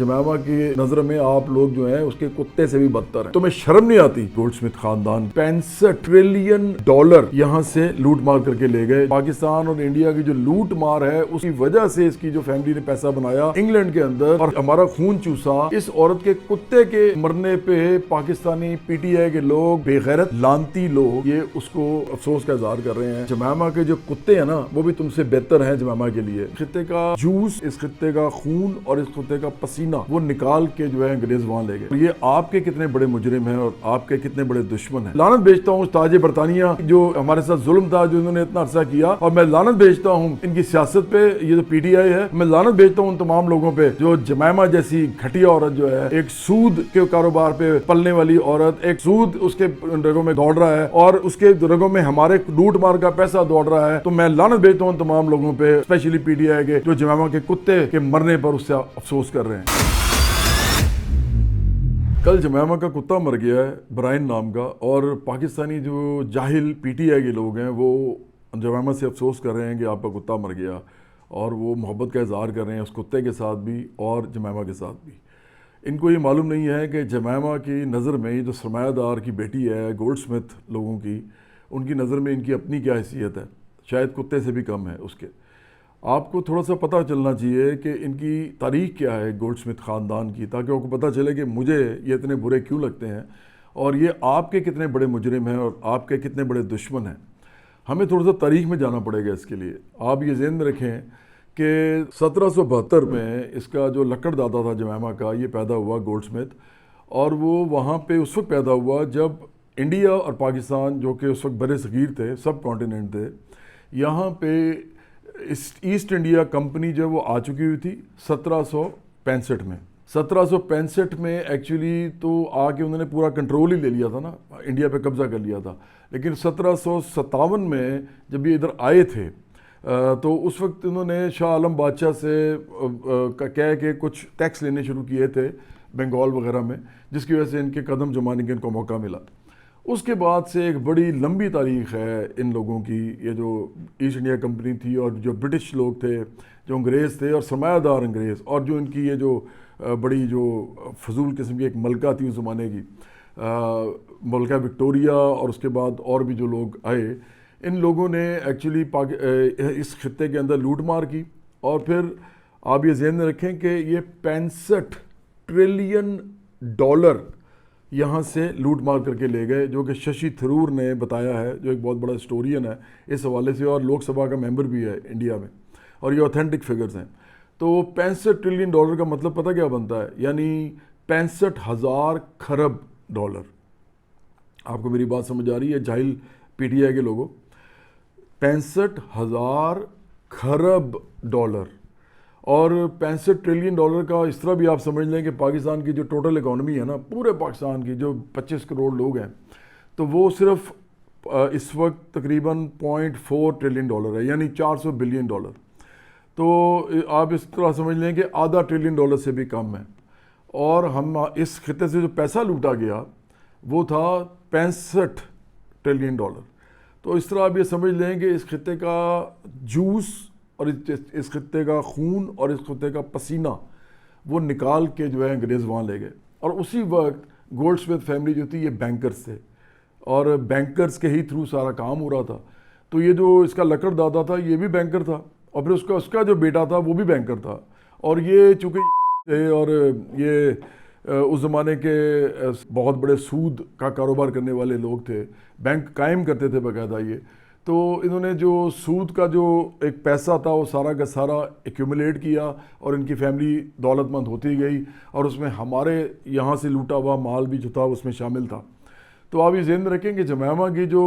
Jemima کی نظر میں آپ لوگ جو ہیں اس کے کتے سے بھی بدتر ہیں. تمہیں شرم نہیں آتی؟ گولڈ سمتھ خاندان 65 ٹریلین ڈالر یہاں سے لوٹ مار کر کے لے گئے. پاکستان اور انڈیا کی جو لوٹ مار ہے اس کی وجہ سے اس کی جو فیملی نے پیسہ بنایا انگلینڈ کے اندر اور ہمارا خون چوسا. اس عورت کے کتے کے مرنے پہ پاکستانی پی ٹی آئی کے لوگ، بے غیرت لانتی لوگ، یہ اس کو افسوس کا اظہار کر رہے ہیں. جمائما کے جو کتے ہیں نا وہ بھی تم سے بہتر ہیں. جمائما کے لیے خطے کا جوس، اس خطے کا خون اور اس خطے کا پسینہ وہ نکال کے جو ہے انگریز وہاں لے گئے. یہ آپ کے کتنے بڑے مجرم ہیں اور آپ کے کتنے بڑے دشمن ہیں. لعنت بھیجتا ہوں تاج برطانیہ جو ہمارے ساتھ ظلم تھا، جو انہوں نے اتنا عرصہ کیا، اور میں لعنت بھیجتا ہوں ان کی سیاست پہ. یہ جو پی ٹی آئی ہے، میں لعنت بھیجتا ہوں ان تمام لوگوں پہ جو جمائما جیسی گھٹیا عورت جو ہے، ایک سود کے کاروبار پہ پلنے والی عورت، ایک سود اس کے رگوں میں دوڑ رہا ہے اور اس کے رگوں میں ہمارے لوٹ مار کا پیسہ دوڑ رہا ہے. تو میں لعنت بھیجتا ہوں تمام لوگوں پہ، اسپیشلی پی ٹی آئی کے جو جمائما کے کتے کے مرنے پر اس سے افسوس کر رہے ہیں. کل جمائما کا کتا مر گیا ہے، برائن نام کا، اور پاکستانی جو جاہل پی ٹی آئی کے لوگ ہیں وہ جمائما سے افسوس کر رہے ہیں کہ آپ کا کتا مر گیا، اور وہ محبت کا اظہار کر رہے ہیں اس کتے کے ساتھ بھی اور جمائما کے ساتھ بھی. ان کو یہ معلوم نہیں ہے کہ جمائما کی نظر میں یہ جو سرمایہ دار کی بیٹی ہے گولڈ سمتھ لوگوں کی، ان کی نظر میں ان کی اپنی کیا حیثیت ہے، شاید کتے سے بھی کم ہے اس کے. آپ کو تھوڑا سا پتہ چلنا چاہیے کہ ان کی تاریخ کیا ہے گولڈ سمتھ خاندان کی، تاکہ آپ کو پتہ چلے کہ مجھے یہ اتنے برے کیوں لگتے ہیں اور یہ آپ کے کتنے بڑے مجرم ہیں اور آپ کے کتنے بڑے دشمن ہیں. ہمیں تھوڑا سا تاریخ میں جانا پڑے گا اس کے لیے. آپ یہ ذہن میں رکھیں کہ 1772 میں اس کا جو لکڑ دادا تھا جمائما کا، یہ پیدا ہوا گولڈ سمتھ، اور وہ وہاں پہ اس وقت پیدا ہوا جب انڈیا اور پاکستان جو کہ اس وقت بر صغیر تھے، سب کانٹیننٹ تھے، یہاں پہ ایسٹ انڈیا کمپنی جو وہ آ چکی ہوئی تھی 1765 میں. 1765 میں ایکچولی تو آ کے انہوں نے پورا کنٹرول ہی لے لیا تھا نا، انڈیا پہ قبضہ کر لیا تھا. لیکن 1757 میں جب یہ ادھر آئے تھے تو اس وقت انہوں نے شاہ عالم بادشاہ سے کہہ کے کچھ ٹیکس لینے شروع کیے تھے بنگال وغیرہ میں، جس کی وجہ سے ان کے قدم جمانے کے ان کو موقع ملا. اس کے بعد سے ایک بڑی لمبی تاریخ ہے ان لوگوں کی. یہ جو ایسٹ انڈیا کمپنی تھی اور جو برٹش لوگ تھے، جو انگریز تھے اور سرمایہ دار انگریز، اور جو ان کی یہ جو بڑی جو فضول قسم کی ایک ملکہ تھی اس زمانے کی، ملکہ وکٹوریا، اور اس کے بعد اور بھی جو لوگ آئے، ان لوگوں نے ایکچولی اس خطے کے اندر لوٹ مار کی. اور پھر آپ یہ ذہن میں رکھیں کہ یہ 65 ٹریلین ڈالر یہاں سے لوٹ مار کر کے لے گئے، جو کہ ششی تھرور نے بتایا ہے، جو ایک بہت بڑا ہسٹورین ہے اس حوالے سے اور لوک سبھا کا ممبر بھی ہے انڈیا میں، اور یہ اوتھینٹک فگرز ہیں. تو 65 ٹریلین ڈالر کا مطلب پتہ کیا بنتا ہے؟ یعنی 65,000 کھرب ڈالر. آپ کو میری بات سمجھ آ رہی ہے جاہل پی ٹی آئی کے لوگوں؟ 65,000 کھرب ڈالر. اور 65 ٹریلین ڈالر کا اس طرح بھی آپ سمجھ لیں کہ پاکستان کی جو ٹوٹل اکانومی ہے نا، پورے پاکستان کی جو 25 کروڑ لوگ ہیں، تو وہ صرف اس وقت تقریباً 0.4 ٹریلین ڈالر ہے، یعنی 400 بلین ڈالر. تو آپ اس طرح سمجھ لیں کہ آدھا ٹریلین ڈالر سے بھی کم ہے. اور ہم اس خطے سے جو پیسہ لوٹا گیا وہ تھا 65 ٹریلین ڈالر. تو اس طرح آپ یہ سمجھ لیں کہ اس خطے کا جوس اور اس خطے کا خون اور اس خطے کا پسینہ وہ نکال کے جو ہے انگریز وہاں لے گئے. اور اسی وقت گولڈ سمتھ فیملی جو تھی یہ بینکرز تھے، اور بینکرز کے ہی تھرو سارا کام ہو رہا تھا. تو یہ جو اس کا لکڑ دادا تھا یہ بھی بینکر تھا، اور پھر اس کا جو بیٹا تھا وہ بھی بینکر تھا. اور یہ چونکہ تھے اور یہ اس زمانے کے بہت بڑے سود کا کاروبار کرنے والے لوگ تھے، بینک قائم کرتے تھے باقاعدہ یہ. تو انہوں نے جو سود کا جو ایک پیسہ تھا وہ سارا کا سارا ایکیومولیٹ کیا، اور ان کی فیملی دولت مند ہوتی گئی، اور اس میں ہمارے یہاں سے لوٹا ہوا مال بھی جو تھا اس میں شامل تھا. تو آپ یہ ذہن میں رکھیں کہ جمائما کی جو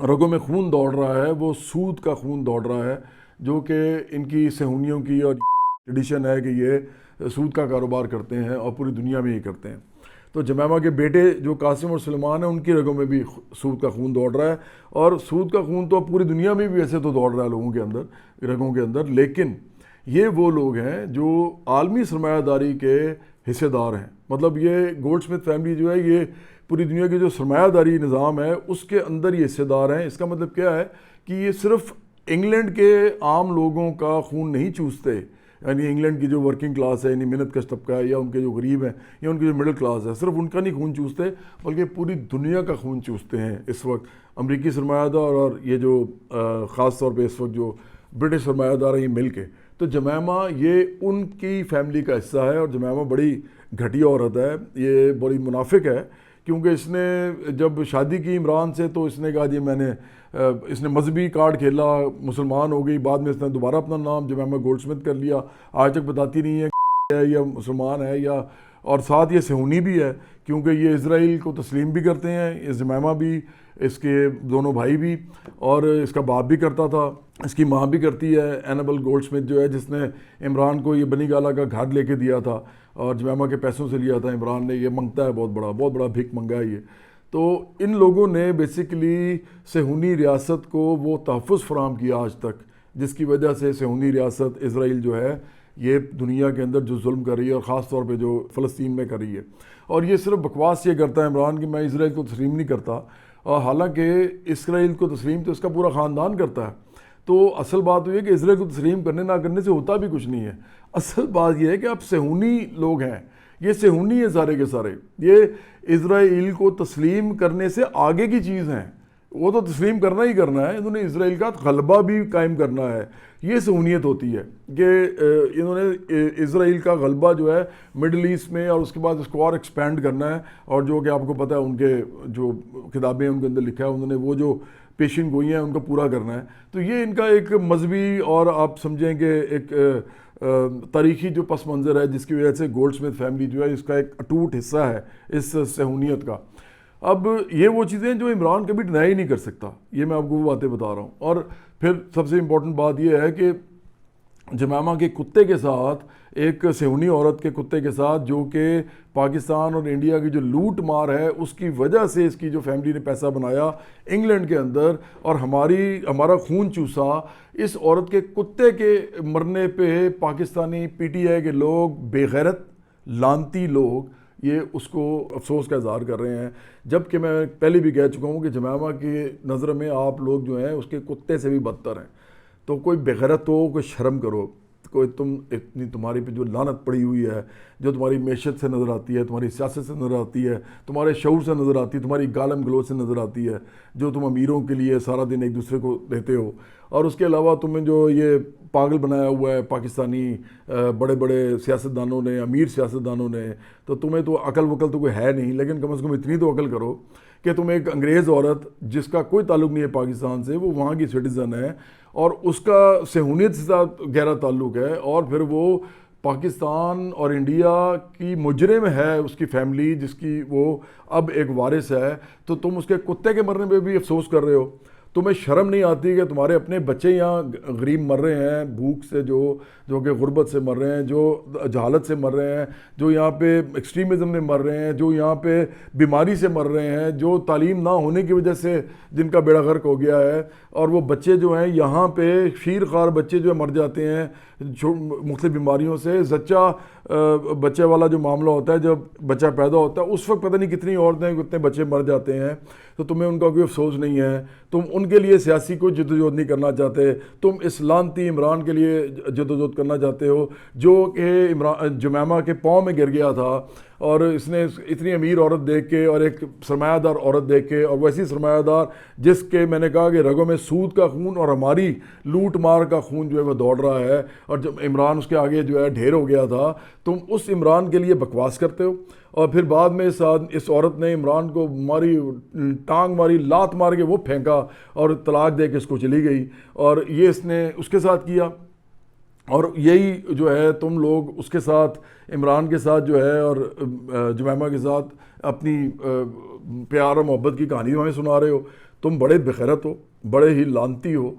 رگوں میں خون دوڑ رہا ہے وہ سود کا خون دوڑ رہا ہے، جو کہ ان کی صہیونیوں کی اور ٹریڈیشن ہے کہ یہ سود کا کاروبار کرتے ہیں اور پوری دنیا میں یہ کرتے ہیں. تو جمائما کے بیٹے جو قاسم اور سلمان ہیں ان کی رگوں میں بھی سود کا خون دوڑ رہا ہے، اور سود کا خون تو پوری دنیا میں بھی ویسے تو دوڑ رہا ہے لوگوں کے اندر، رگوں کے اندر. لیکن یہ وہ لوگ ہیں جو عالمی سرمایہ داری کے حصے دار ہیں. مطلب یہ گولڈ سمتھ فیملی جو ہے یہ پوری دنیا کے جو سرمایہ داری نظام ہے اس کے اندر یہ حصے دار ہیں. اس کا مطلب کیا ہے کہ یہ صرف انگلینڈ کے عام لوگوں کا خون نہیں چوستے، یعنی انگلینڈ کی جو ورکنگ کلاس ہے، یعنی محنت کش طبقہ ہے، یا ان کے جو غریب ہیں، یا ان کی جو مڈل کلاس ہے، صرف ان کا نہیں خون چوستے بلکہ پوری دنیا کا خون چوستے ہیں اس وقت امریکی سرمایہ دار اور یہ جو خاص طور پہ اس وقت جو برٹش سرمایہ دار ہیں، یہ مل کے. تو جمائمہ یہ ان کی فیملی کا حصہ ہے، اور جمائمہ بڑی گھٹیا عورت ہے، یہ بڑی منافق ہے، کیونکہ اس نے جب شادی کی عمران سے تو اس نے کہا جی اس نے مذہبی کارڈ کھیلا، مسلمان ہو گئی، بعد میں اس نے دوبارہ اپنا نام جمائمہ گولڈ سمتھ کر لیا، آج تک بتاتی نہیں ہے یا مسلمان ہے یا، اور ساتھ یہ صہیونی بھی ہے کیونکہ یہ اسرائیل کو تسلیم بھی کرتے ہیں، یہ جمائمہ بھی، اس کے دونوں بھائی بھی، اور اس کا باپ بھی کرتا تھا، اس کی ماں بھی کرتی ہے. اینبل گولڈ سمتھ جو ہے، جس نے عمران کو یہ بنی گالا کا گھر لے کے دیا تھا اور جمائمہ کے پیسوں سے لیا تھا عمران نے، یہ منگتا ہے بہت بڑا بھیک منگا ہے یہ. تو ان لوگوں نے بیسیکلی صہیونی ریاست کو وہ تحفظ فراہم کیا آج تک، جس کی وجہ سے صہیونی ریاست اسرائیل جو ہے یہ دنیا کے اندر جو ظلم کر رہی ہے، اور خاص طور پہ جو فلسطین میں کر رہی ہے. اور یہ صرف بکواس یہ کرتا ہے عمران کہ میں اسرائیل کو تسلیم نہیں کرتا، اور حالانکہ اسرائیل کو تسلیم تو اس کا پورا خاندان کرتا ہے. تو اصل بات یہ ہے کہ اسرائیل کو تسلیم کرنے نہ کرنے سے ہوتا بھی کچھ نہیں ہے. اصل بات یہ ہے کہ آپ صہیونی لوگ ہیں، یہ صہیونی ہیں سارے کے سارے، یہ اسرائیل کو تسلیم کرنے سے آگے کی چیز ہیں. وہ تو تسلیم کرنا ہی کرنا ہے، انہوں نے اسرائیل کا غلبہ بھی قائم کرنا ہے. یہ صہیونیت ہوتی ہے کہ انہوں نے اسرائیل کا غلبہ جو ہے مڈل ایسٹ میں، اور اس کے بعد اس کو اور ایکسپینڈ کرنا ہے. اور جو کہ آپ کو پتہ ہے ان کے جو کتابیں ان کے اندر لکھا ہے، انہوں نے وہ جو پیشن گوئی ہیں ان کو پورا کرنا ہے. تو یہ ان کا ایک مذہبی اور آپ سمجھیں کہ ایک تاریخی جو پس منظر ہے، جس کی وجہ سے گولڈ سمتھ فیملی جو ہے اس کا ایک اٹوٹ حصہ ہے اس صہیونیت کا. اب یہ وہ چیزیں جو عمران کبھی ڈینائی نہیں کر سکتا، یہ میں آپ کو وہ باتیں بتا رہا ہوں. اور پھر سب سے امپورٹنٹ بات یہ ہے کہ جمائمہ کے کتے کے ساتھ، ایک صہیونی عورت کے کتے کے ساتھ، جو کہ پاکستان اور انڈیا کی جو لوٹ مار ہے اس کی وجہ سے اس کی جو فیملی نے پیسہ بنایا انگلینڈ کے اندر اور ہمارا خون چوسا، اس عورت کے کتے کے مرنے پہ پاکستانی پی ٹی آئی کے لوگ، بے غیرت لانتی لوگ، یہ اس کو افسوس کا اظہار کر رہے ہیں. جبکہ میں پہلے بھی کہہ چکا ہوں کہ جمائمہ کی نظر میں آپ لوگ جو ہیں اس کے کتے سے بھی بدتر ہیں. تو کوئی بغیرت ہو، کوئی شرم کرو، کوئی تمہاری پہ جو لعنت پڑی ہوئی ہے، جو تمہاری معیشت سے نظر آتی ہے، تمہاری سیاست سے نظر آتی ہے، تمہارے شعور سے نظر آتی ہے، تمہاری گالم گلوچ سے نظر آتی ہے، جو تم امیروں کے لیے سارا دن ایک دوسرے کو دیتے ہو. اور اس کے علاوہ تمہیں جو یہ پاگل بنایا ہوا ہے پاکستانی بڑے بڑے سیاستدانوں نے، امیر سیاستدانوں نے، تو تمہیں تو عقل وقل تو کوئی ہے نہیں، لیکن کم از کم اتنی تو عقل کرو کہ تم ایک انگریز عورت جس کا کوئی تعلق نہیں ہے پاکستان سے، وہ وہاں کی سٹیزن ہے اور اس کا صہیونیت سے گہرا تعلق ہے، اور پھر وہ پاکستان اور انڈیا کی مجرم ہے اس کی فیملی، جس کی وہ اب ایک وارث ہے، تو تم اس کے کتے کے مرنے پہ بھی افسوس کر رہے ہو. تمہیں شرم نہیں آتی کہ تمہارے اپنے بچے یہاں غریب مر رہے ہیں، بھوک سے، جو کہ غربت سے مر رہے ہیں، جو جہالت سے مر رہے ہیں، جو یہاں پہ ایکسٹریمزم میں مر رہے ہیں، جو یہاں پہ بیماری سے مر رہے ہیں، جو تعلیم نہ ہونے کی وجہ سے جن کا بیڑا غرق ہو گیا ہے، اور وہ بچے جو ہیں یہاں پہ شیر خوار بچے جو مر جاتے ہیں مختلف بیماریوں سے. بچے والا جو معاملہ ہوتا ہے، جب بچہ پیدا ہوتا ہے اس وقت پتہ نہیں کتنی عورتیں کتنے بچے مر جاتے ہیں، تو تمہیں ان کا کوئی افسوس نہیں ہے. تم ان کے لیے سیاسی کوئی جدوجہد نہیں کرنا چاہتے، تم اس لعنتی عمران کے لیے جدوجہد کرنا چاہتے ہو، جو کہ جمائمہ کے پاؤں میں گر گیا تھا. اور اس نے اتنی امیر عورت دیکھ کے اور ایک سرمایہ دار عورت دیکھ کے، اور ویسی سرمایہ دار جس کے میں نے کہا کہ رگوں میں سود کا خون اور ہماری لوٹ مار کا خون جو ہے وہ دوڑ رہا ہے، اور جب عمران اس کے آگے جو ہے ڈھیر ہو گیا تھا، تم اس عمران کے لیے بکواس کرتے ہو. اور پھر بعد میں اس عورت نے عمران کو ماری، ٹانگ ماری، لات مار کے وہ پھینکا اور طلاق دے کے اس کو چلی گئی، اور یہ اس نے اس کے ساتھ کیا. اور یہی جو ہے تم لوگ اس کے ساتھ، عمران کے ساتھ جو ہے اور جمائمہ کے ساتھ اپنی پیار اور محبت کی کہانی ہمیں سنا رہے ہو. تم بڑے بغیرت ہو، بڑے ہی لعنتی ہو،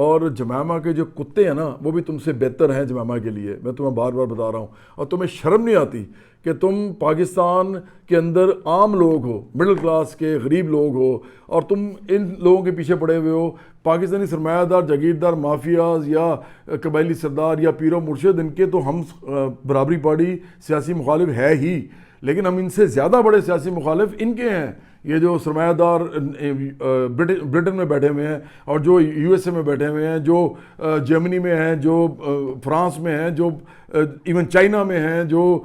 اور جمائمہ کے جو کتے ہیں نا وہ بھی تم سے بہتر ہیں جمائمہ کے لیے، میں تمہیں بار بار بتا رہا ہوں. اور تمہیں شرم نہیں آتی کہ تم پاکستان کے اندر عام لوگ ہو، مڈل کلاس کے غریب لوگ ہو، اور تم ان لوگوں کے پیچھے پڑے ہوئے ہو. پاکستانی سرمایہ دار، جاگیردار، مافیاز یا قبائلی سردار یا پیر و مرشد، ان کے تو ہم برابری پارٹی سیاسی مخالف ہے ہی، لیکن ہم ان سے زیادہ بڑے سیاسی مخالف ان کے ہیں یہ جو سرمایہ دار برٹن میں بیٹھے ہوئے ہیں اور جو یو ایس اے میں بیٹھے ہوئے ہیں، جو جرمنی میں ہیں، جو فرانس میں ہیں، جو ایون چائنا میں ہیں، جو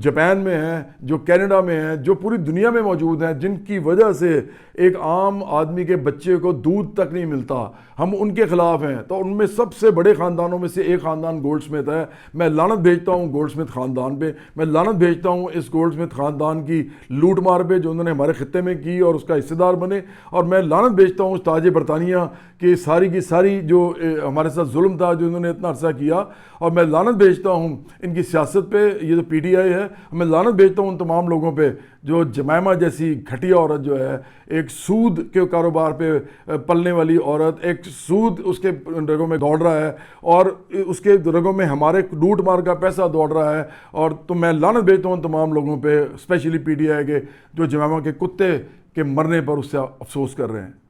جاپان میں ہیں، جو کینیڈا میں ہیں، جو پوری دنیا میں موجود ہیں، جن کی وجہ سے ایک عام آدمی کے بچے کو دودھ تک نہیں ملتا، ہم ان کے خلاف ہیں۔ تو ان میں سب سے بڑے خاندانوں میں سے ایک خاندان گولڈ سمتھ ہے۔ میں لعنت بھیجتا ہوں گولڈ سمتھ خاندان پہ، میں لعنت بھیجتا ہوں اس گولڈ سمتھ خاندان کی لوٹ مار پہ جو انہوں نے ہمارے خطے میں کی اور اس کا حصے دار بنے، اور میں لعنت بھیجتا ہوں اس تاج برطانیہ کی ساری جو ہمارے ساتھ ظلم تھا جو انہوں نے اتنا عرصہ کیا، اور میں لعنت بھیجتا ہوں ان کی سیاست پہ، یہ جو پی ٹی آئی ہے، میں لعنت بھیجتا ہوں ان تمام لوگوں پہ جو جمائمہ جیسی گھٹیا عورت جو ہے، ایک سود کے کاروبار پہ پلنے والی عورت، ایک سود اس کے رگوں میں دوڑ رہا ہے اور اس کے رگوں میں ہمارے لوٹ مار کا پیسہ دوڑ رہا ہے، اور تو میں لعنت بھیجتا ہوں ان تمام لوگوں پہ، اسپیشلی پی ٹی آئی کے جو جمائمہ کے کتے کے مرنے پر اس سے افسوس کر رہے ہیں۔